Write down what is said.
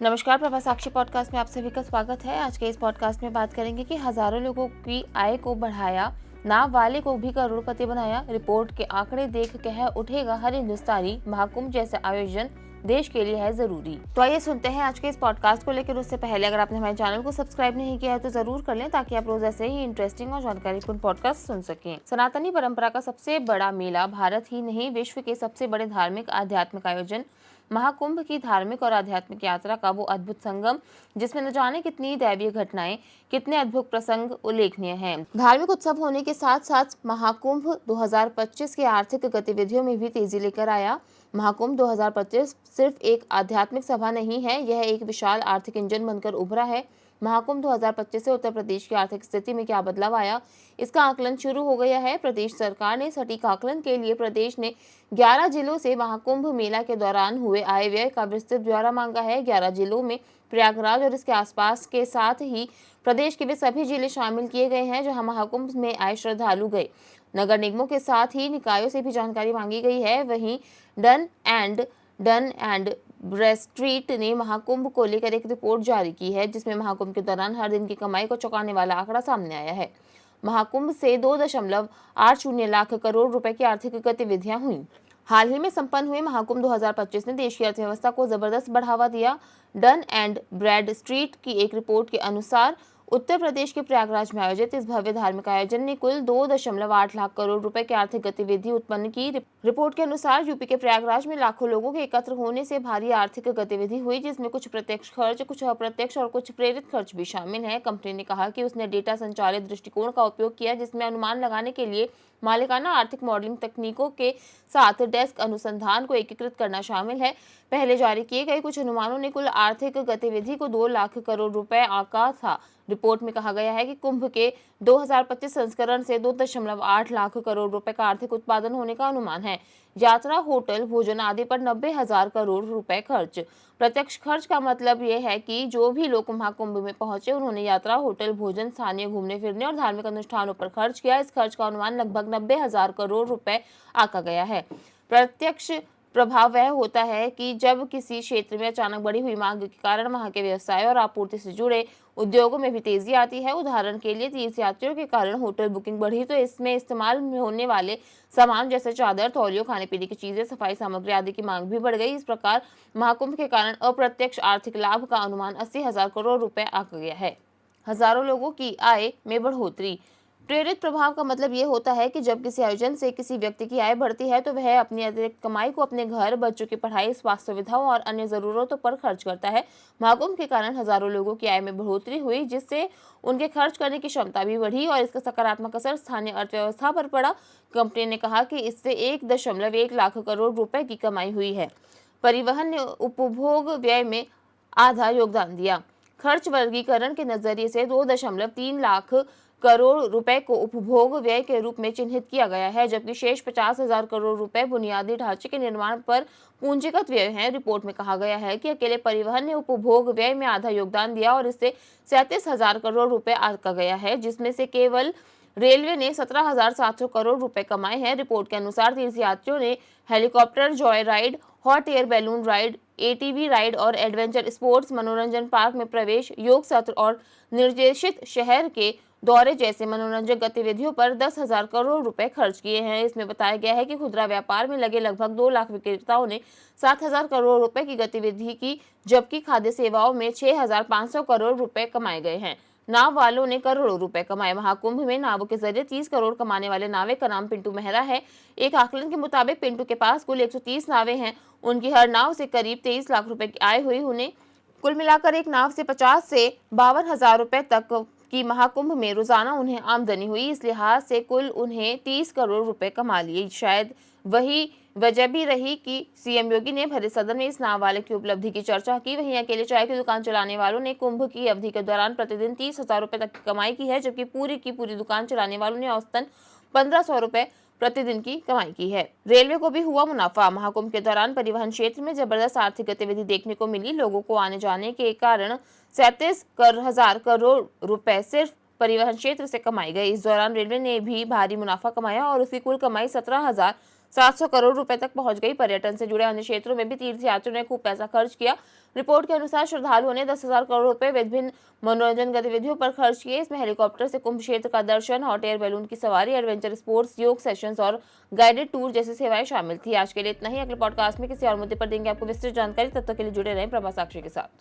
नमस्कार, प्रभा साक्षी पॉडकास्ट में आप सभी का स्वागत है। आज के इस पॉडकास्ट में बात करेंगे कि हजारों लोगों की आय को बढ़ाया, नाव वाले को भी करोड़पति बनाया। रिपोर्ट के आंकड़े देख कह उठेगा हर हिंदुस्तानी, महाकुंभ जैसे आयोजन देश के लिए है जरूरी। तो आइए सुनते हैं आज के इस पॉडकास्ट को। लेकर उससे पहले अगर आपने हमारे चैनल को सब्सक्राइब नहीं किया है तो जरूर कर लें, ताकि आप रोज ऐसे ही इंटरेस्टिंग और जानकारीपूर्ण पॉडकास्ट सुन सकें। सनातनी परंपरा का सबसे बड़ा मेला, भारत ही नहीं विश्व के सबसे बड़े धार्मिक आध्यात्मिक आयोजन महाकुंभ की धार्मिक और आध्यात्मिक यात्रा का वो अद्भुत संगम, जिसमें न जाने कितनी दैवीय घटनाएं, कितने अद्भुत प्रसंग उल्लेखनीय हैं। धार्मिक उत्सव होने के साथ साथ महाकुंभ 2025 की आर्थिक गतिविधियों में भी तेजी लेकर आया। महाकुंभ 2025 सिर्फ एक आध्यात्मिक सभा नहीं है, यह एक विशाल आर्थिक इंजन बनकर उभरा है। महाकुंभ 2025 से उत्तर प्रदेश की आर्थिक स्थिति में क्या बदलाव आया, इसका आकलन शुरू हो गया है। प्रदेश सरकार ने सटीक आकलन के लिए प्रदेश ने 11 जिलों से महाकुंभ मेला के दौरान हुए आय व्यय का विस्तृत ब्यौरा मांगा है। 11 जिलों में प्रयागराज और इसके आसपास के साथ ही प्रदेश के वे सभी जिले शामिल किए गए हैं जहां महाकुंभ में आए श्रद्धालु गए। नगर निगमों के साथ ही निकायों से भी जानकारी मांगी गई है। वहीं डन एंड ब्रेस्ट्रीट ने महाकुंभ को लेकर एक रिपोर्ट जारी की है, जिसमें महाकुंभ के दौरान हर दिन की कमाई को चौंकाने वाला आंकड़ा सामने आया है। महाकुंभ से 2.80 लाख करोड़ रुपए की आर्थिक गतिविधियां हुई। हाल ही में संपन्न हुए महाकुंभ 2025 ने देश की अर्थव्यवस्था को जबरदस्त बढ़ावा दिया। डन एंड ब्रैड स्ट्रीट की एक रिपोर्ट के अनुसार उत्तर प्रदेश के प्रयागराज में आयोजित इस भव्य धार्मिक आयोजन ने कुल 2.8 लाख करोड़ रुपए की आर्थिक गतिविधि उत्पन्न की। रिपोर्ट के अनुसार यूपी के प्रयागराज में लाखों लोगों के एकत्र होने से भारी आर्थिक गतिविधि हुई, जिसमें कुछ प्रत्यक्ष खर्च, कुछ अप्रत्यक्ष और कुछ प्रेरित खर्च भी शामिल है। कंपनी ने कहा कि उसने डेटा संचालित दृष्टिकोण का उपयोग किया, जिसमें अनुमान लगाने के लिए मालिकाना आर्थिक मॉडलिंग तकनीकों के साथ डेस्क अनुसंधान को एकीकृत करना शामिल है। पहले जारी किए गए कुछ अनुमानों ने कुल आर्थिक गतिविधि को 2 लाख करोड़ रुपए आंका था। रिपोर्ट में कहा गया है कि कुंभ के 2025 संस्करण से 2.8 लाख करोड़ रुपए का आर्थिक उत्पादन होने का अनुमान है। यात्रा, होटल, भोजन आदि पर 90,000 करोड़ रुपए खर्च। प्रत्यक्ष खर्च का मतलब यह है कि जो भी लोग महाकुंभ में पहुंचे उन्होंने यात्रा, होटल, भोजन, स्थानीय घूमने फिरने और धार्मिक अनुष्ठानों पर खर्च किया। इस खर्च का अनुमान लगभग 90,000 करोड़ रुपए आंका गया है। प्रत्यक्ष प्रभाव वह होता है कि जब किसी क्षेत्र में अचानक बढ़ी हुई मांग के कारण वहां के व्यवसाय और आपूर्ति से जुड़े उद्योगों में भी तेजी आती है। उदाहरण के लिए तीर्थयात्रियों के कारण होटल बुकिंग बढ़ी तो इसमें इस्तेमाल में होने वाले सामान जैसे चादर, तौलियों, खाने पीने की चीजें, सफाई सामग्री आदि की मांग भी बढ़ गई। इस प्रकार महाकुंभ के कारण अप्रत्यक्ष आर्थिक लाभ का अनुमान 80,000 करोड़ रुपए आंका गया है। हजारों लोगों की आय में बढ़ोतरी। प्रेरित प्रभाव का मतलब ये होता है कि जब किसी आयोजन से किसी व्यक्ति की आय बढ़ती है तो वह अपनी अतिरिक्त कमाई को अपने घर, बच्चों की पढ़ाई, स्वास्थ्य सुविधाओं और अन्य जरूरतों पर खर्च करता है। महाकुंभ के कारण हजारों लोगों की आय में बढ़ोतरी हुई, जिससे उनके खर्च करने की क्षमता भी बढ़ी और इसका सकारात्मक असर स्थानीय अर्थव्यवस्था पर पड़ा। कंपनी ने कहा कि इससे 1.1 लाख करोड़ रुपए की कमाई हुई है। परिवहन ने उपभोग व्यय में आधा योगदान दिया। खर्च वर्गीकरण के नजरिए से 2.3 लाख करोड़ रुपए को उपभोग व्यय के रूप में चिन्हित किया गया है, जबकि शेष 50,000 करोड़ रुपए बुनियादी ढांचे के निर्माण पर पूंजीगत व्यय है। रिपोर्ट में कहा गया है कि अकेले परिवहन ने उपभोग व्यय में आधा योगदान दिया और इससे 37,000 करोड़ रुपए आंका गया है, जिसमें से केवल रेलवे ने 17,700 करोड़ रुपए कमाए हैं। रिपोर्ट के अनुसार तीर्थयात्रियों ने helicopter, Joy ride, hot air balloon ride, ATV ride और एडवेंचर स्पोर्ट्स, मनोरंजन पार्क में प्रवेश, योग सत्र और निर्देशित शहर के दौरे जैसे मनोरंजक गतिविधियों पर 10,000 करोड़ रुपए खर्च किए हैं। इसमें बताया गया है कि खुदरा व्यापार में लगे लगभग 2 लाख विक्रेताओं ने 7,000 करोड़ रुपए की गतिविधि की, जबकि खाद्य सेवाओं में 6,500 करोड़ रुपए कमाए गए हैं। नाव वालों ने करोड़ों रुपए कमाए। महाकुंभ में नावों के जरिए 30 करोड़ कमाने वाले नावे का नाम पिंटू मेहरा है। एक आकलन के मुताबिक पिंटू के पास कुल 130 नावें हैं। उनकी हर नाव से करीब 23 लाख रुपए की आय हुई। उन्हें कुल मिलाकर एक नाव से 50 से 52,000 रुपए तक की महाकुंभ में रोजाना उन्हें आमदनी हुई। इस लिहाज से कुल उन्हें 30 करोड़ रुपए कमा लिए। शायद वही वजह भी रही कि सीएम योगी ने भरे सदन में इस नाव वाले की उपलब्धि की चर्चा की। वहीं अकेले चाय की दुकान चलाने वालों ने कुंभ की अवधि के दौरान प्रतिदिन 30,000 रुपए तक की कमाई की है, जबकि पूरी की पूरी दुकान चलाने वालों ने औसतन 1,500 रुपए प्रतिदिन की कमाई की है। रेलवे को भी हुआ मुनाफा। महाकुंभ के दौरान परिवहन क्षेत्र में जबरदस्त आर्थिक गतिविधि देखने को मिली। लोगों को आने जाने के कारण 37,000 करोड़ रुपए सिर्फ परिवहन क्षेत्र से कमाई गई। इस दौरान रेलवे ने भी भारी मुनाफा कमाया और उसकी कुल कमाई 700 करोड़ रुपए तक पहुंच गई। पर्यटन से जुड़े अन्य क्षेत्रों में भी तीर्थयात्रियों ने खूब पैसा खर्च किया। रिपोर्ट के अनुसार श्रद्धालुओं ने 10,000 करोड़ रुपए विभिन्न मनोरंजन गतिविधियों पर खर्च किए। इसमें हेलीकॉप्टर से कुंभ क्षेत्र का दर्शन, हॉट एयर बैलून की सवारी, एडवेंचर स्पोर्ट्स, योग सेशंस और गाइडेड टूर जैसी सेवाएं शामिल थी। आज के लिए इतना ही। अगले पॉडकास्ट में किसी और मुद्दे पर देंगे आपको विस्तृत जानकारी। तब तक के लिए जुड़े रहें प्रभा साक्षी के साथ।